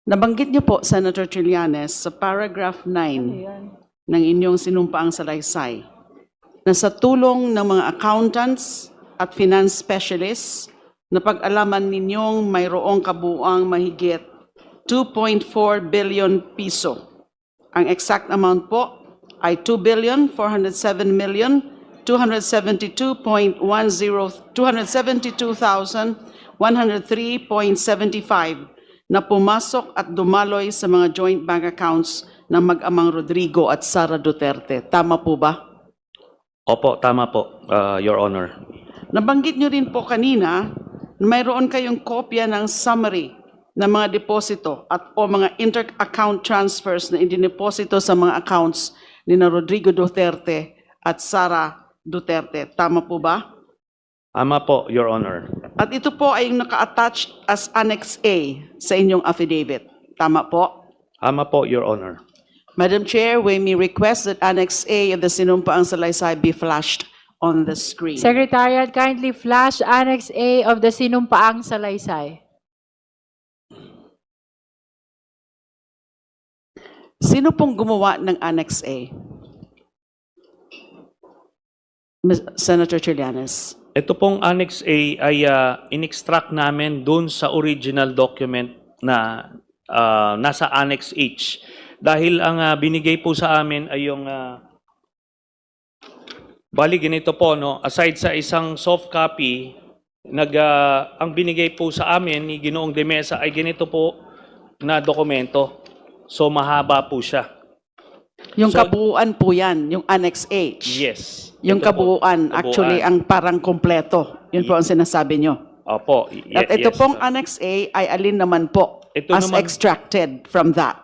Nabanggit niyo po, Senator Trillanes, sa paragraph 9 ng inyong sinumpaang salaysay na sa tulong ng mga accountants at finance specialists, napag-alaman ninyong mayroong kabuuang mahigit 2.4 billion piso. Ang exact amount po ay 2,407,272,103.75 na pumasok at dumaloy sa mga joint bank accounts ng mag-amang Rodrigo at Sara Duterte. Tama po ba? Opo, tama po, Your Honor. Nabanggit nyo rin po kanina na mayroon kayong kopya ng summary ng mga deposito at o mga inter-account transfers na indineposito sa mga accounts ni na Rodrigo Duterte at Sara Duterte. Tama po ba? Tama po, Your Honor. At ito po ay naka-attach as Annex A sa inyong affidavit. Tama po? Tama po, Your Honor. Madam Chair, we may request that Annex A of the sinumpaang salaysay be flashed on the screen. Secretariat, kindly flash Annex A of the sinumpaang salaysay. Sino pong gumawa ng Annex A? Senator Trillanes. Ito pong Annex A ay in-extract namin dun sa original document na nasa Annex H. Dahil ang binigay po sa amin ay yung bali ganito po, no? Aside sa isang soft copy, ang binigay po sa amin ni Ginoong De Mesa ay ganito po na dokumento. So mahaba po siya. Yung So- kabuuan po yan, yung Annex H. Yes. Yung Ito po, kabuuan, actually, ang parang kompleto. Yun po ang sinasabi nyo. Opo. At ito yes. pong Annex A ay alin naman po Ito as naman- extracted from that.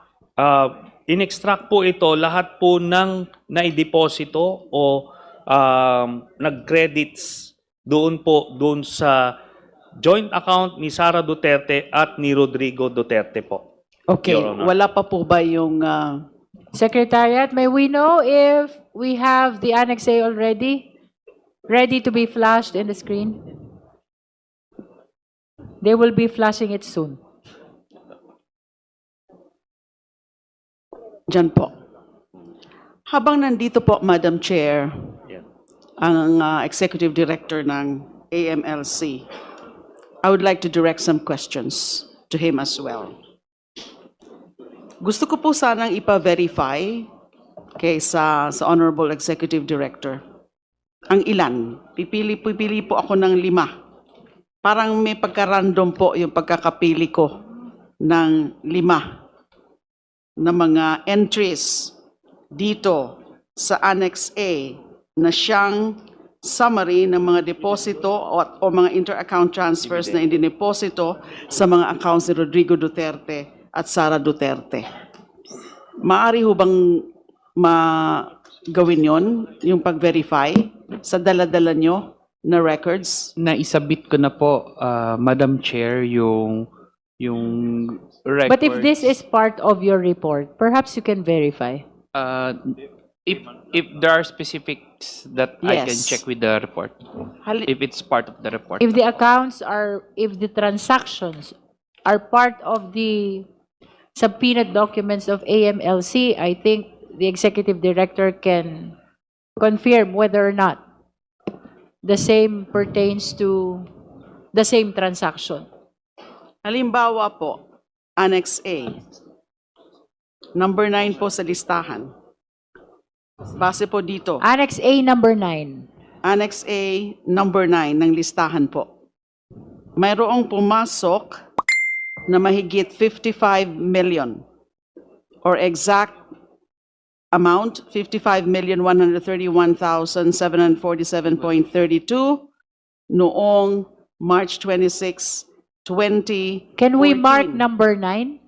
In-extract po ito lahat po ng naideposito o nag-credits doon sa joint account ni Sara Duterte at ni Rodrigo Duterte po. Okay, Your Honor. wala pa po ba yung... Secretariat, may we know if we have the Annex A already ready to be flashed in the screen? They will be flashing it soon. Diyan po. Habang nandito po, Madam Chair, Yeah. ang Executive Director ng AMLC, I would like to direct some questions to him as well. Gusto ko po sanang ipa-verify sa Honorable Executive Director ang ilan. Pipili po ako ng 5. Parang may pagka-random po yung pagkakapili ko ng 5 na mga entries dito sa Annex A na siyang summary ng mga deposito o mga inter-account transfers na indineposito sa mga accounts ni Rodrigo Duterte at Sara Duterte. Maaari ho bang gawin yon, yung pag-verify sa dala-dala nyo na records? Naisabit ko na po, Madam Chair, yung records. But if this is part of your report, perhaps you can verify. If there are specifics that I can Yes. check with the report, if it's part of the report. If the accounts are, if the transactions are part of the subpoenaed documents of AMLC, I think the executive director can confirm whether or not the same pertains to the same transaction. Halimbawa po, Annex A, number 9 po sa listahan. Base po dito, Annex A number 9. Annex A, number 9 ng listahan po. Mayroong pumasok na mahigit 55 million or exact amount, 55,131,747.32 noong March 26, 2014. Can we mark number 9?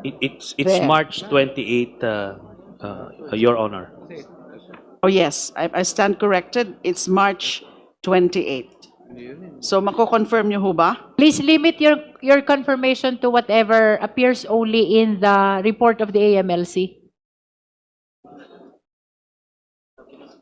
It's There. March 28, Your Honor. Oh yes, I stand corrected. It's March 28. So mako-confirm niyo ho ba? Please limit your confirmation to whatever appears only in the report of the AMLC.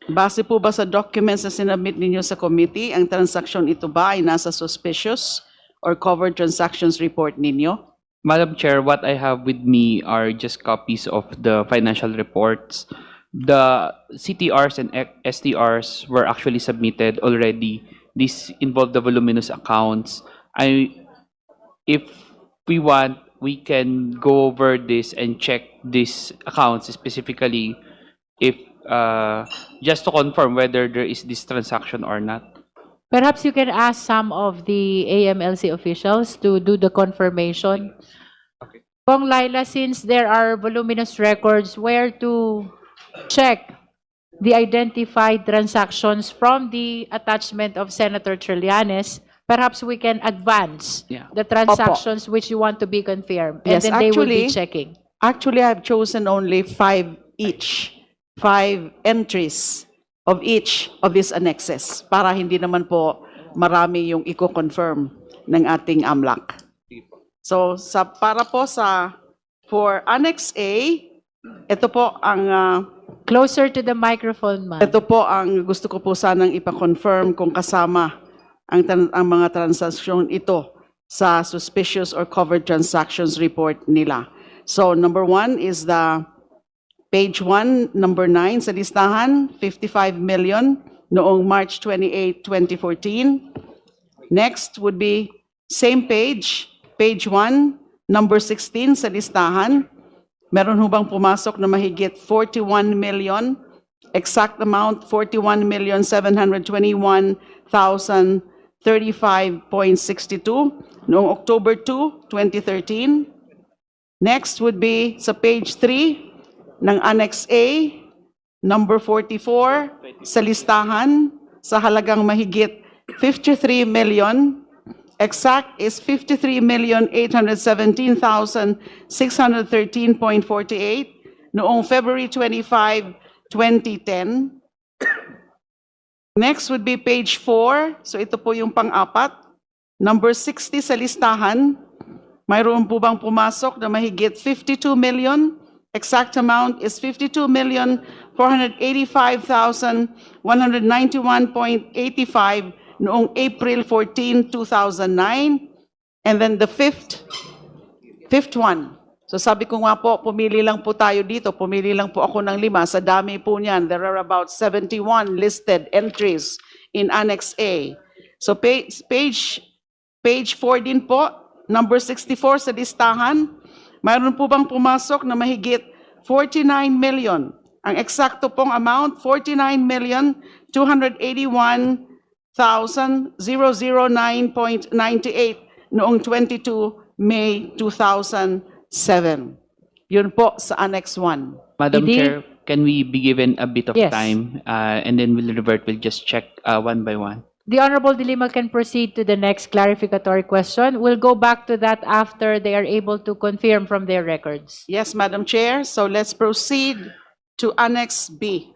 Base po ba sa documents na sinabit ninyo sa committee, ang transaksyon ito ba ay nasa suspicious or covered transactions report ninyo? Madam Chair, what I have with me are just copies of the financial reports. The CTRs and STRs were actually submitted already. This involved the voluminous accounts. If we want, we can go over this and check these accounts specifically if just to confirm whether there is this transaction or not. Perhaps you can ask some of the AMLC officials to do the confirmation. Okay. Kong Laila, since there are voluminous records, where to check the identified transactions from the attachment of Senator Trillanes, perhaps we can advance Yeah. the transactions which you want to be confirmed. And Yes, then they will be actually- checking. Actually, I've chosen only 5 each, 5 entries of each of these annexes para hindi naman po marami yung i-confirm ng ating AMLAC. So, para po for Annex A, ito po ang Closer to the microphone, ma'am. ito po ang gusto ko po sanang ipa-confirm kung kasama ang mga transaksyon ito sa suspicious or covered transactions report nila. So, number 1 is the page 1, number 9 sa listahan, 55 million noong March 28, 2014. Next would be same page 1, number 16 sa listahan. Meron ho bang pumasok na mahigit 41 million? Exact amount, 41,721,035.62 noong October 2, 2013. Next would be sa page 3 ng Annex A, number 44 sa listahan sa halagang mahigit 53 million. Exact is 53,817,613.48 noong February 25, 2010. Next would be page 4. So ito po yung pang-apat. Number 60 sa listahan. Mayroon po bang pumasok na mahigit 52 million? Exact amount is 52,485,191.85 noong April 14, 2009. And then the fifth one. So sabi ko nga po, pumili lang po tayo dito. Pumili lang po ako ng 5. Sa dami po niyan, there are about 71 listed entries in Annex A. So page 4 din po. Number 64 sa listahan, mayroon po bang pumasok na mahigit 49 million? Ang eksakto pong amount, 49,281,009.98 noong 22 May 2007. Yun po sa Annex 1. Madam Hindi. Chair, can we be given a bit of Yes. time and then we'll revert, we'll just check one by one. The Honorable Dilima can proceed to the next clarificatory question. We'll go back to that after they are able to confirm from their records. Yes, Madam Chair. So let's proceed to Annex B.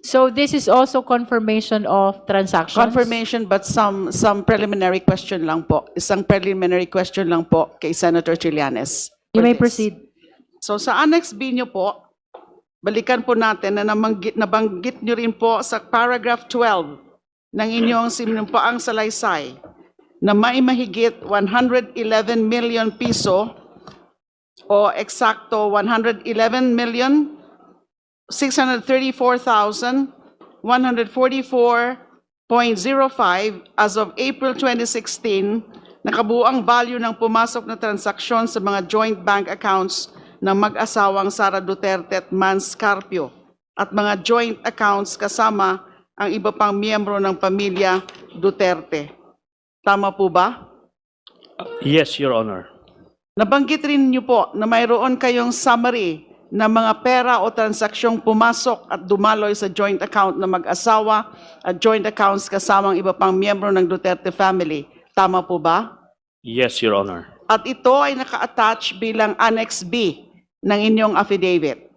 So this is also confirmation of transactions? Confirmation, but some preliminary question lang po. Isang preliminary question lang po kay Senator Trillanes. You for may this. proceed. So sa Annex B nyo po, balikan po natin na nabanggit nyo rin po sa paragraph 12 ng inyong sinumpaang salaysay na may mahigit 111 million piso o eksakto 111,634,144.05 as of April 2016, nakabuang value ng pumasok na transaksyon sa mga joint bank accounts ng mag-asawang Sara Duterte at Mans Carpio at mga joint accounts kasama ang iba pang miyembro ng pamilya Duterte. Tama po ba? Yes, Your Honor. Nabanggit rin niyo po na mayroon kayong summary ng mga pera o transaksyong pumasok at dumaloy sa joint account ng mag-asawa at joint accounts kasamang iba pang miyembro ng Duterte family. Tama po ba? Yes, Your Honor. At ito ay naka-attach bilang Annex B ng inyong affidavit.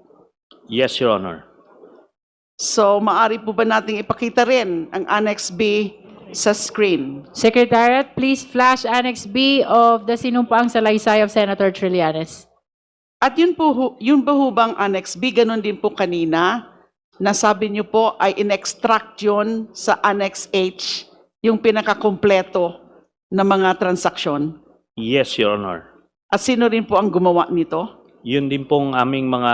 Yes, Your Honor. So, maari po ba nating ipakita rin ang Annex B sa screen? Secretariat, please flash Annex B of the sinumpaang salaysay of Senator Trillanes. At yun ba ho bang Annex B? Ganon din po kanina. Nasabi niyo po ay in-extract yun sa Annex H, yung pinakakompleto na mga transaksyon? Yes, Your Honor. At sino rin po ang gumawa nito? Yun din pong aming mga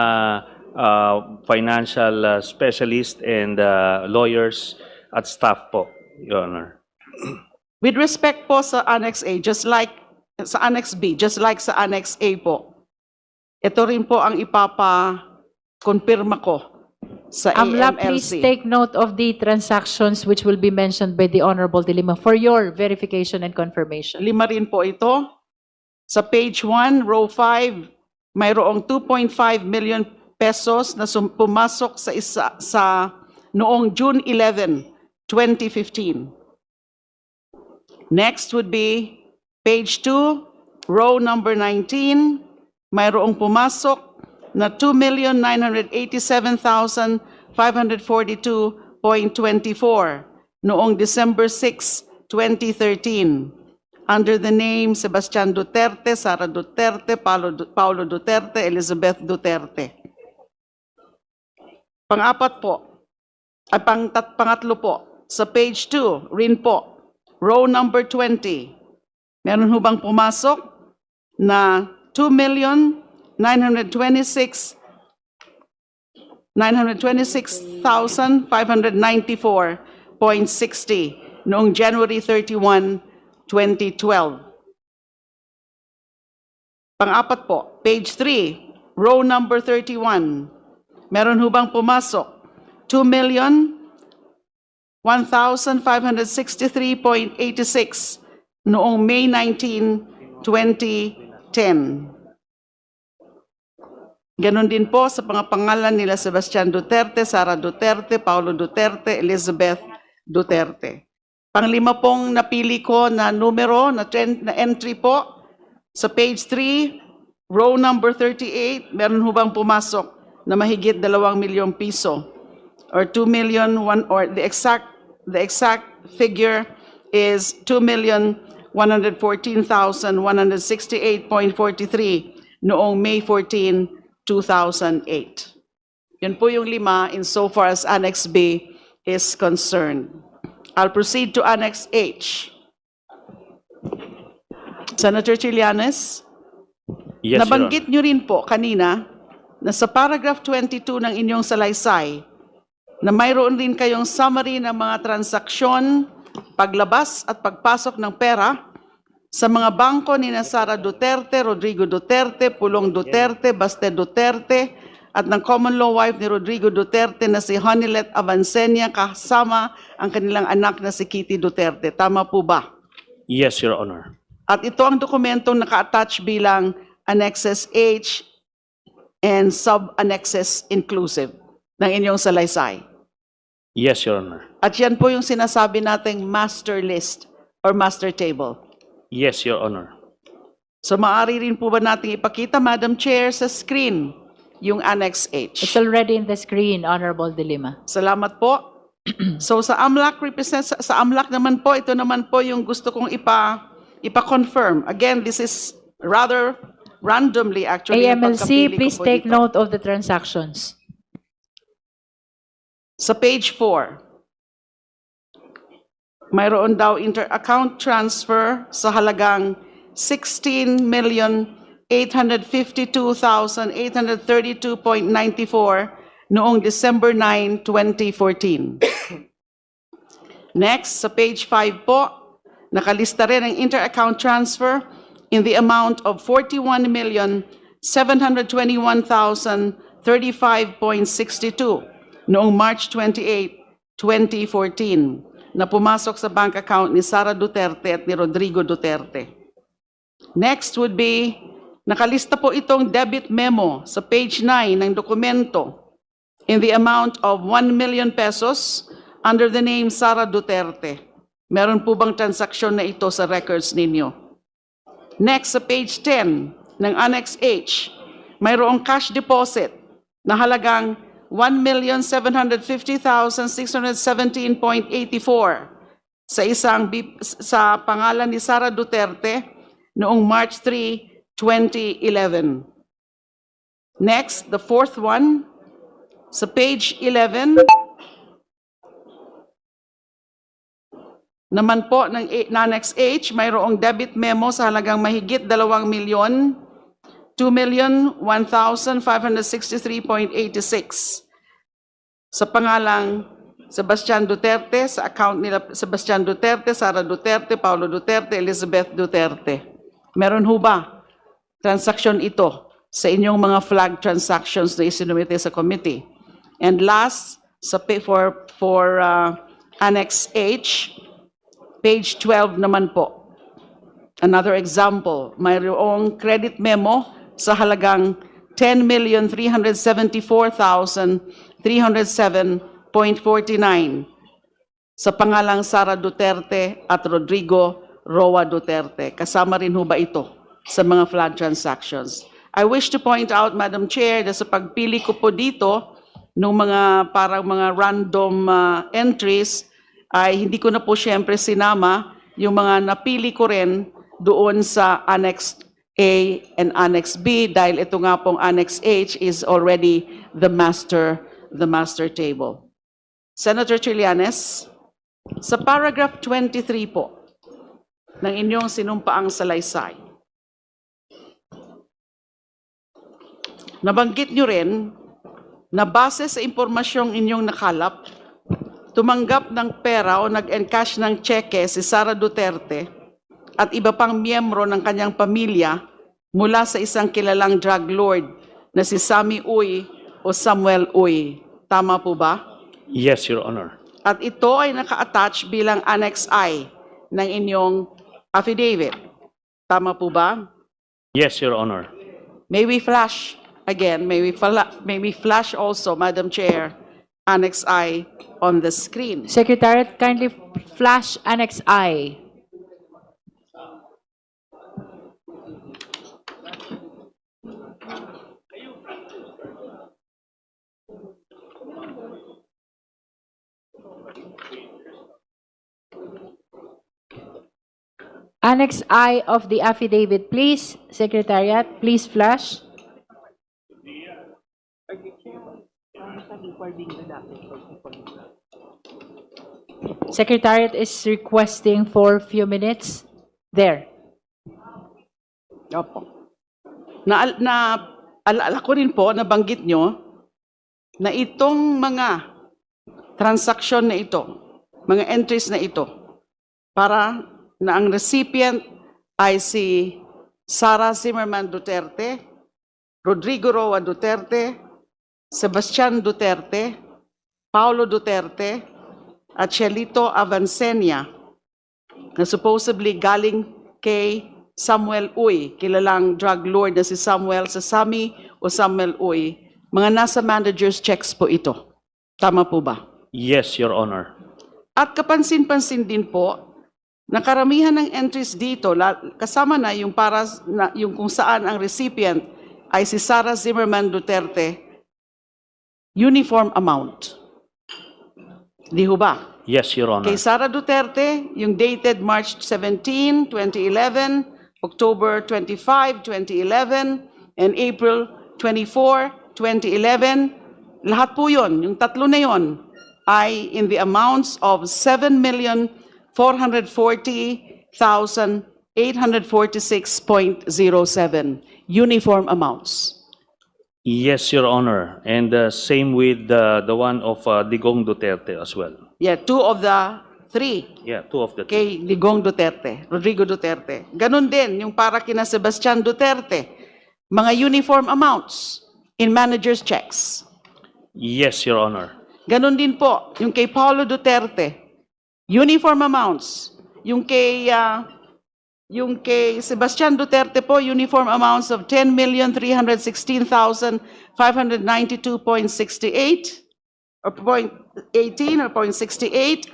financial specialist and lawyers at staff po, Your Honor. With respect po sa Annex A, just like sa Annex B, just like sa Annex A po, ito rin po ang ipapa-confirma ko sa AMLA, please AMLC. take note of the transactions which will be mentioned by the Honorable De Lima for your verification and confirmation. 5 rin po ito. Sa page 1, row 5, mayroong 2.5 million pesos na pumasok sa noong June 11, 2015. Next would be page 2, row number 19, mayroong pumasok na 2,987,542.24 noong December 6, 2013 under the name Sebastian Duterte, Sara Duterte, Paulo Duterte, Elizabeth Duterte. Pang-apat po, ay pangatlo po, sa page 2 rin po, row number 20, meron ho bang pumasok na 926,594.60 noong January 31, 2012. Pang-apat po, page 3, row number 31. Meron ho bang pumasok? 2,1,563.86 noong May 19, 2010. Ganon din po sa mga pangalan nila Sebastian Duterte, Sara Duterte, Paulo Duterte, Elizabeth Duterte. Panglima pong napili ko na numero, na entry po, sa page 3, row number 38, meron ho bang pumasok na mahigit 2 milyong piso? Or 2 million, or the exact figure is 2,114,168.43 noong May 14, 2008. Yun po yung 5 insofar as Annex B is concerned. I'll proceed to Annex H. Senator Trillanes, Yes, Your nabanggit nyo rin po kanina na sa paragraph 22 ng inyong salaysay na mayroon din kayong summary ng mga transaksyon, paglabas at pagpasok ng pera sa mga bangko ni Sara Duterte, Rodrigo Duterte, Pulong Duterte, Baste Duterte, at ng common law wife ni Rodrigo Duterte na si Honilet Avancenia kasama ang kanilang anak na si Kitty Duterte. Tama po ba? Yes, Your Honor. At ito ang dokumentong naka-attach bilang Annexes H and Sub-Annexes Inclusive ng inyong salaysay. Yes, Your Honor. At yan po yung sinasabi nating master list or master table. Yes, Your Honor. So maaari rin po ba nating ipakita, Madam Chair, sa screen yung Annex H? It's already in the screen, Honorable De Lima. Salamat po. So sa AMLAC sa AMLAC naman po, ito naman po yung gusto kong ipa-confirm. Again, this is rather randomly actually. yung AMLC, pagkapili ko please po take dito. note of the transactions. Sa page 4, mayroon daw inter-account transfer sa halagang 16,852,832.94 noong December 9, 2014. Next, sa page 5 po, nakalista rin ang inter-account transfer in the amount of 41,721,035.62 noong March 28, 2014 na pumasok sa bank account ni Sara Duterte at ni Rodrigo Duterte. Next would be, nakalista po itong debit memo sa page 9 ng dokumento in the amount of 1 million pesos under the name Sara Duterte. Meron po bang transaksyon na ito sa records ninyo? Next, sa page 10 ng Annex H, mayroong cash deposit na halagang 1,750,617.84 sa pangalan ni Sara Duterte noong March 3, 2011. Next, the fourth one, sa page 11, naman po ng Annex H, mayroong debit memo sa halagang mahigit 2 milyon, 2,1,563.86 sa pangalang Sebastian Duterte, sa account nila Sebastian Duterte, Sara Duterte, Paulo Duterte, Elizabeth Duterte. Meron ho ba transaction ito sa inyong mga flag transactions na isinumite sa committee? And last, for Annex H, page 12 naman po. Another example, mayroong credit memo sa halagang 10,374,307.49 sa pangalang Sara Duterte at Rodrigo Roa Duterte. Kasama rin ho ba ito sa mga flag transactions? I wish to point out, Madam Chair, na sa pagpili ko po dito ng mga parang mga random entries, ay hindi ko na po siyempre sinama yung mga napili ko rin doon sa Annex A and Annex B dahil ito nga pong Annex H is already the master table. Senator Trillanes, sa paragraph 23 po ng inyong sinumpaang salaysay, nabanggit nyo rin na base sa impormasyong inyong nakalap, tumanggap ng pera o nag-encash ng cheque si Sara Duterte at iba pang miyembro ng kanyang pamilya mula sa isang kilalang drug lord na si Sammy Uy o Samuel Uy. Tama po ba? Yes, Your Honor. At ito ay naka-attach bilang Annex I ng inyong affidavit. Tama po ba? Yes, Your Honor. May we flash again, may we flash also, Madam Chair, Annex I on the screen. Secretariat, kindly flash Annex I. Annex I of the affidavit, please. Secretariat, please flash. Secretariat is requesting for few minutes. There. Opo. Alala ko rin po, nabanggit nyo, na itong mga transaction na ito, mga entries na ito, para na ang recipient ay si Sara Zimmerman Duterte, Rodrigo Roa Duterte, Sebastian Duterte, Paulo Duterte, at Shelito Avancenia, na supposedly galing kay Samuel Uy, kilalang drug lord na si Samuel sa Sami o Samuel Uy. Mga nasa manager's checks po ito. Tama po ba? Yes, Your Honor. At kapansin-pansin din po, na karamihan ng entries dito, kasama na yung, yung kung saan ang recipient ay si Sara Zimmerman Duterte, uniform amount. Di ho ba? Yes, Your Honor. Kay Sara Duterte, yung dated March 17, 2011, October 25, 2011, and April 24, 2011, lahat po yun, yung tatlo na yun, ay in the amounts of 7,440,846.07 uniform amounts. Yes, Your Honor. And same with the one of Digong Duterte as well. Yeah, two of the three. Yeah, two of the Kay Digong Duterte, Rodrigo Duterte. Ganon din yung para kina Sebastian Duterte, mga uniform amounts in manager's checks. Yes, Your Honor. Ganon din po yung kay Paulo Duterte, uniform amounts. Yung kay Sebastian Duterte po, uniform amounts of 10,316,592.68 or 0.18 or 0.68.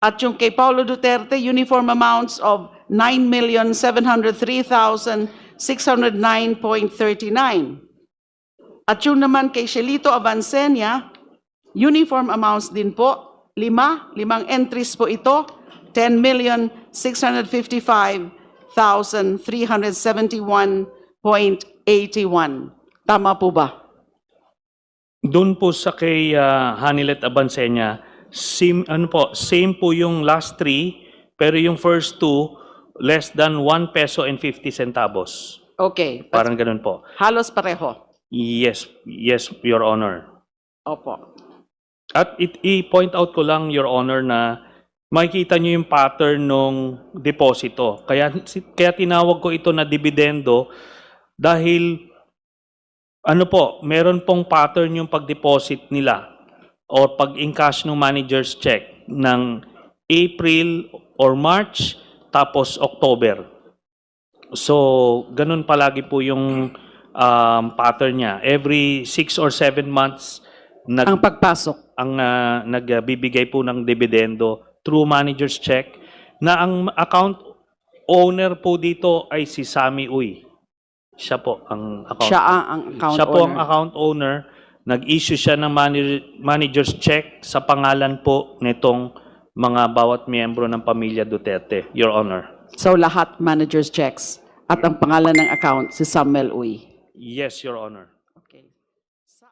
At yung kay Paulo Duterte, uniform amounts of 9,703,609.39. At yung naman kay Shelito Avancenia, uniform amounts din po, limang entries po ito, 10,655,371.81. Tama po ba? Doon po sa kay Hanilet Abansenya, same po yung last three Pero yung first two, less than 1 peso and 50 centavos. Okay. Parang ganun po. Halos pareho. Yes, Your Honor. Opo. At i-point out ko lang, Your Honor, na makikita nyo yung pattern ng deposito. Kaya tinawag ko ito na dividendo dahil ano po, meron pong pattern yung pag-deposit nila o pag-encash ng manager's check ng April or March tapos October. So, ganun palagi po yung pattern niya. Every 6 or 7 months Ang pagpasok. nagbibigay po ng dividendo through manager's check na ang account owner po dito ay si Sammy Uy. Siya po ang account. Siya ang account Siya po ang owner. account owner. Nag-issue siya ng manager's check sa pangalan po nitong mga bawat miyembro ng pamilya Duterte, Your Honor. So lahat manager's checks. At ang pangalan ng account, si Samuel Uy. Yes, Your Honor. Okay. Sa